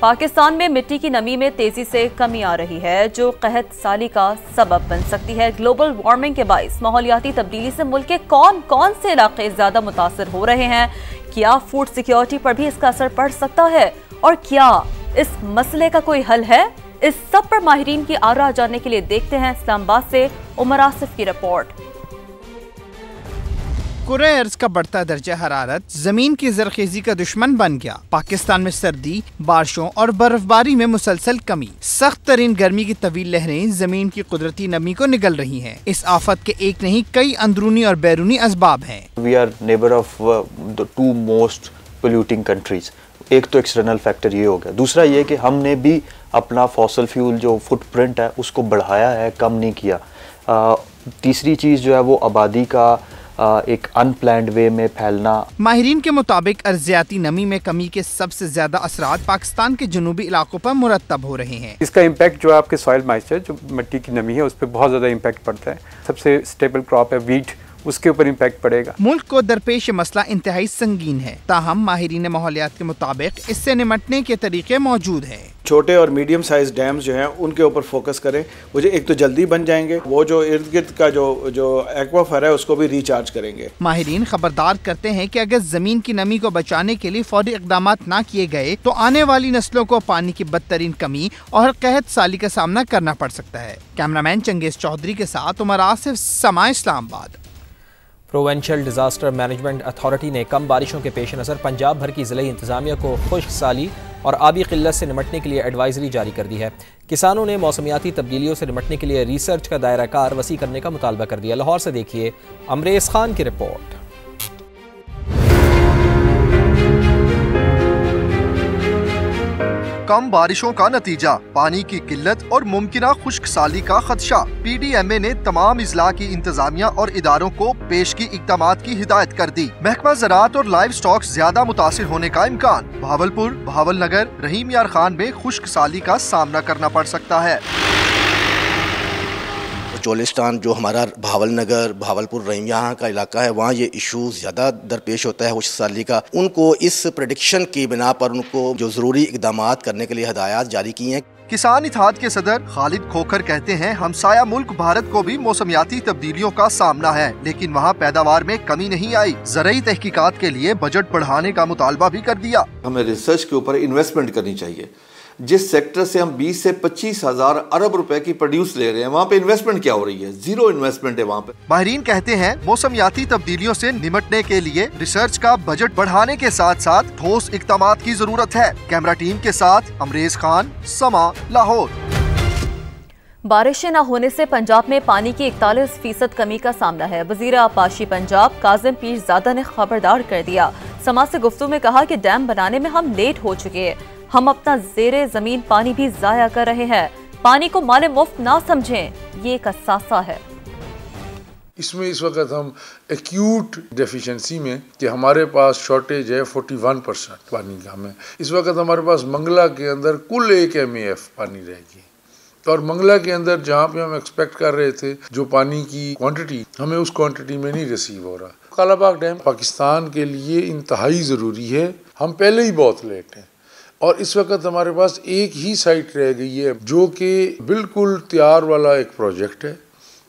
पाकिस्तान में मिट्टी की नमी में तेजी से कमी आ रही है, जो कहत साली का सबब बन सकती है। ग्लोबल वार्मिंग के बाइस माहौलियाती तब्दीली से मुल्क के कौन कौन से इलाके ज्यादा मुतासर हो रहे हैं? क्या फूड सिक्योरिटी पर भी इसका असर पड़ सकता है? और क्या इस मसले का कोई हल है? इस सब पर माहिरीन की आरा जानने के लिए देखते हैं इस्लामाबाद से उमर आसिफ की रिपोर्ट। कुरे अर्ज का बढ़ता दर्जा हरारत जमीन की जरखेजी का दुश्मन बन गया। पाकिस्तान में सर्दी, बारिशों और बर्फबारी में मुसलसल कमी, सख्त तरीन गर्मी की तवील लहरें जमीन की कुदरती नमी को निगल रही हैं। इस आफत के एक नहीं कई अंदरूनी और बैरूनी असबाब हैं। We are neighbour of the two most polluting countries. एक तो एक्सटर्नल फैक्टर ये हो गया, दूसरा ये कि हमने भी अपना फॉसल फ्यूल जो फुटप्रिंट है उसको बढ़ाया है, कम नहीं किया। तीसरी चीज़ जो है वो आबादी का एक अनप्लान्ड वे में फैलना। माहिरीन के मुताबिक अर्जियाती नमी में कमी के सबसे ज्यादा असरात पाकिस्तान के जनूबी इलाकों पर मुरतब हो रहे हैं। इसका इम्पैक्ट जो है आपके सॉइल मॉइस्चर, जो मिट्टी की नमी है, उस पर बहुत ज़्यादा इम्पैक्ट पड़ता है। सबसे स्टेबल क्रॉप है वीट, उसके ऊपर इम्पैक्ट पड़ेगा। मुल्क को दरपेश मसला इंतहाई संगीन है, ताहम माहिरीन माहौलियात के मुताबिक इससे निमटने के तरीके मौजूद हैं। छोटे और मीडियम साइज डैम्स जो हैं उनके ऊपर फोकस करें। वो जो एक तो जल्दी बन जाएंगे, वो जो इर्द गिर्द का जो एक्वाफर है उसको भी रिचार्ज करेंगे। माहिरीन खबरदार करते हैं कि अगर जमीन की नमी को बचाने के लिए फौरी इकदाम न किए गए तो आने वाली नस्लों को पानी की बदतरीन कमी और कहत साली का सामना करना पड़ सकता है। कैमरामैन चंगेज चौधरी के साथ उमर आसिफ, समा Islamabad. Provincial disaster management authority ने कम बारिशों के पेश नज़र पंजाब भर की ज़िले इंतजामिया को खुश्क साली और आबी किल्लत से निमटने के लिए एडवाइजरी जारी कर दी है। किसानों ने मौसमियाती तब्दीलियों से निमटने के लिए रिसर्च का दायरा कार वसी करने का मुतालबा कर दिया। लाहौर से देखिए अमरेज खान की रिपोर्ट। कम बारिशों का नतीजा, पानी की किल्लत और मुमकिना खुश्क साली का खदशा। PDMA ने तमाम इजला की इंतजामिया और इदारों को पेश की इकदामात की हिदायत कर दी। महकमा ज़राअत और लाइव स्टॉक ज्यादा मुतासिर होने का इम्कान। भावलपुर, भावलनगर, रहीम यार खान में खुश्क साली का सामना करना पड़ सकता है। चोलिस्तान जो हमारा भावलनगर, भावलपुर, रहीम यहाँ का इलाका है, वहाँ ये इशू ज़्यादा दरपेश होता है खुश्क साली का। उनको इस प्रेडिक्शन की बिना पर उनको जो ज़रूरी इक़दामात करने के लिए हिदायत जारी की हैं। किसान इत्तेहाद के सदर खालिद खोखर कहते हैं, हमसाया मुल्क भारत को भी मौसमियाती तब्दीलियों का सामना है, लेकिन वहाँ पैदावार में कमी नहीं आई। ज़रूरी तहकीकात के लिए बजट बढ़ाने का मुतालबा भी कर दिया। हमें रिसर्च के ऊपर इन्वेस्टमेंट करनी चाहिए। जिस सेक्टर से हम 20 से 25 हजार अरब रुपए की प्रोड्यूस ले रहे हैं, वहाँ पे इन्वेस्टमेंट क्या हो रही है? जीरो इन्वेस्टमेंट है वहाँ पे। माहिरीन कहते हैं, मौसमियाती तब्दीलियों से निमटने के लिए रिसर्च का बजट बढ़ाने के साथ साथ ठोस इक़दामात की जरूरत है। कैमरा टीम के साथ अमरेज खान, समा, लाहौर। बारिशें न होने से पंजाब में पानी की 41% कमी का सामना है। वजीर आबाशी पंजाब काजिम पीरजादा ने खबरदार कर दिया। समा से गुफ्तगू में कहा कि डैम बनाने में हम लेट हो चुके हैं, हम अपना ज़ेरे ज़मीन पानी भी ज़ाया कर रहे हैं। पानी को माले मुफ्त ना समझें, ये एक असासा है। इसमें इस वक्त हम एक्यूट डेफिशिएंसी में कि हमारे पास शॉर्टेज है 41% पानी का। हमें इस वक्त हमारे पास मंगला के अंदर कुल 1 MAF पानी रहेगी, और मंगला के अंदर जहाँ पे हम एक्सपेक्ट कर रहे थे जो पानी की क्वांटिटी, हमें उस क्वांटिटी में नहीं रिसीव हो रहा। कालाबाग डैम पाकिस्तान के लिए इंतहाई ज़रूरी है। हम पहले ही बहुत लेट हैं और इस वक्त हमारे पास एक ही साइट रह गई है जो कि बिल्कुल तैयार वाला एक प्रोजेक्ट है,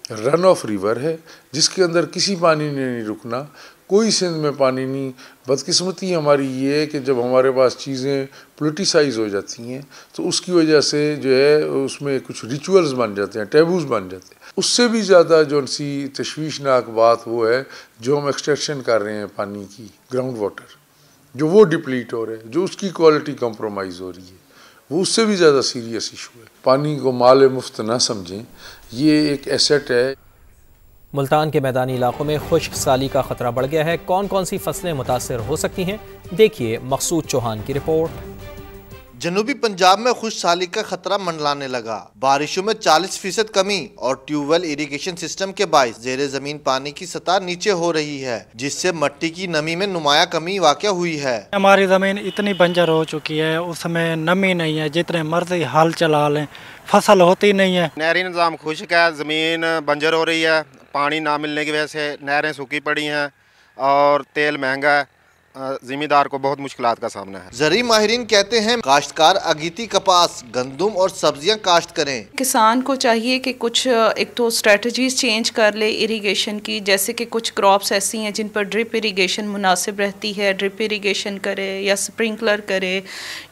रन ऑफ रिवर है, जिसके अंदर किसी पानी ने नहीं रुकना, कोई सिंध में पानी नहीं। बदकिस्मती हमारी ये है कि जब हमारे पास चीज़ें पोलिटिसाइज हो जाती हैं तो उसकी वजह से जो है उसमें कुछ रिचुअल्स बन जाते हैं, टैबूज बन जाते हैं। उससे भी ज़्यादा जो सी तशवीशनाक बात वो है जो हम एक्सट्रैक्शन कर रहे हैं पानी की, ग्राउंड वाटर जो वो डिप्लीट हो रहे हैं, जो उसकी क्वालिटी कंप्रोमाइज़ हो रही है, वो उससे भी ज़्यादा सीरियस इशू है। पानी को माल मुफ्त ना समझें, ये एक एसेट है। मुल्तान के मैदानी इलाकों में खुश्क साली का खतरा बढ़ गया है। कौन कौन सी फसलें मुतासर हो सकती हैं, देखिए मकसूद चौहान की रिपोर्ट। जनूबी पंजाब में खुश्क साली का खतरा मंडलाने लगा। बारिशों में 40% कमी और ट्यूबवेल इरिगेशन सिस्टम के बाइस जेरे जमीन पानी की सतह नीचे हो रही है, जिससे मिट्टी की नमी में नुमाया कमी वाक़या हुई है। हमारी ज़मीन इतनी बंजर हो चुकी है, उसमें नमी नहीं है, जितने मर्जी हाल चला लें फसल होती नहीं है। नहरी निज़ाम खुश्क है, ज़मीन बंजर हो रही है, पानी ना मिलने की वजह से नहरें सूखी पड़ी हैं और तेल महंगा है, जिम्मेदार को बहुत मुश्किलात का सामना है। ज़रूरी माहिरीन कहते हैं काश्तकार अगीती कपास, गंदुम और सब्जियां काश्त करें। किसान को चाहिए कि कुछ एक तो स्ट्रेटजीज चेंज कर ले इरिगेशन की, जैसे कि कुछ क्रॉप्स ऐसी हैं जिन पर ड्रिप इरिगेशन मुनासिब रहती है, ड्रिप इरिगेशन करे या स्प्रिंकलर करे,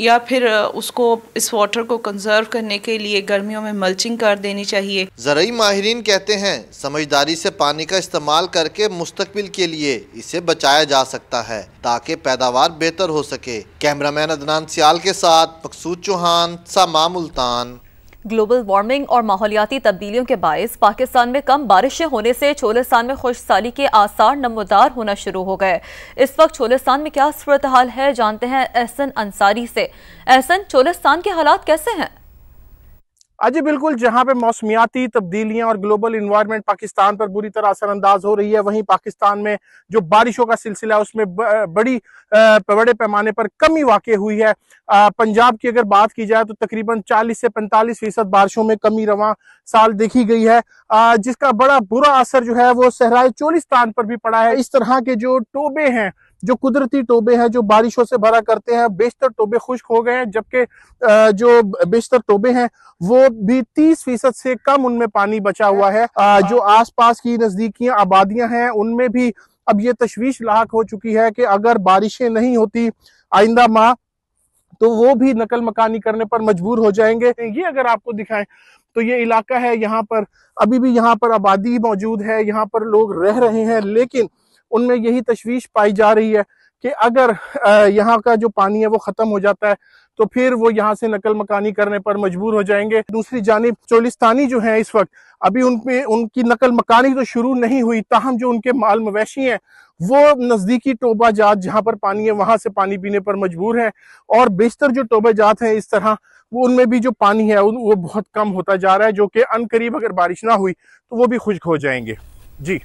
या फिर उसको इस वाटर को कंजर्व करने के लिए गर्मियों में मल्चिंग कर देनी चाहिए। ज़रूरी माहिरीन कहते हैं समझदारी से पानी का इस्तेमाल करके मुस्तकबिल के लिए इसे बचाया जा सकता है ताकि पैदावार बेहतर हो सके। कैमरामैन अदनान सियाल के साथ मकसूद चौहान, समा मुल्तान। ग्लोबल वार्मिंग और माहौलियाती तब्दीलियों के बायस पाकिस्तान में कम बारिशें होने से छोलिस्तान में खुशसाली के आसार नमूदार होना शुरू हो गए। इस वक्त छोलिस्तान में क्या सूरत हाल है, जानते हैं एहसन अंसारी से। एहसन, छोलिस्तान के हालात कैसे हैं? जी बिल्कुल, जहां पे मौसमियाती तब्दीलियां और ग्लोबल इन्वायरमेंट पाकिस्तान पर बुरी तरह असरअंदाज हो रही है, वहीं पाकिस्तान में जो बारिशों का सिलसिला है उसमें बड़े पैमाने पर कमी वाक़ई हुई है। पंजाब की अगर बात की जाए तो तकरीबन 40 से 45% बारिशों में कमी रवां साल देखी गई है, जिसका बड़ा बुरा असर जो है वो सहराए चोलिस्तान पर भी पड़ा है। इस तरह के जो टोबे हैं, जो कुदरती टोबे हैं जो बारिशों से भरा करते हैं, बेशतर टोबे खुश्क हो गए हैं, जबकि जो बेशतर टोबे हैं वो भी 30% से कम उनमें पानी बचा हुआ है। जो आसपास की नजदीकियां आबादियां हैं उनमें भी अब ये तशवीश लाक हो चुकी है कि अगर बारिशें नहीं होती आइंदा माह तो वो भी नकल मकानी करने पर मजबूर हो जाएंगे। ये अगर आपको दिखाएं तो ये इलाका है, यहाँ पर अभी भी यहाँ पर आबादी मौजूद है, यहाँ पर लोग रह रहे हैं, लेकिन उनमें यही तशवीश पाई जा रही है कि अगर यहाँ का जो पानी है वो खत्म हो जाता है तो फिर वो यहाँ से नकल मकानी करने पर मजबूर हो जाएंगे। दूसरी जानिब चोलिस्तानी जो है इस वक्त अभी उनकी नकल मकानी तो शुरू नहीं हुई, ताहम जो उनके माल मवेशी हैं वो नजदीकी टोबा जात जहाँ पर पानी है वहां से पानी पीने पर मजबूर है, और बेशतर जो टोबा जात हैं इस तरह वो उनमें भी जो पानी है वो बहुत कम होता जा रहा है, जो कि अनकरीब अगर बारिश ना हुई तो वो भी खुश्क हो जाएंगे। जी।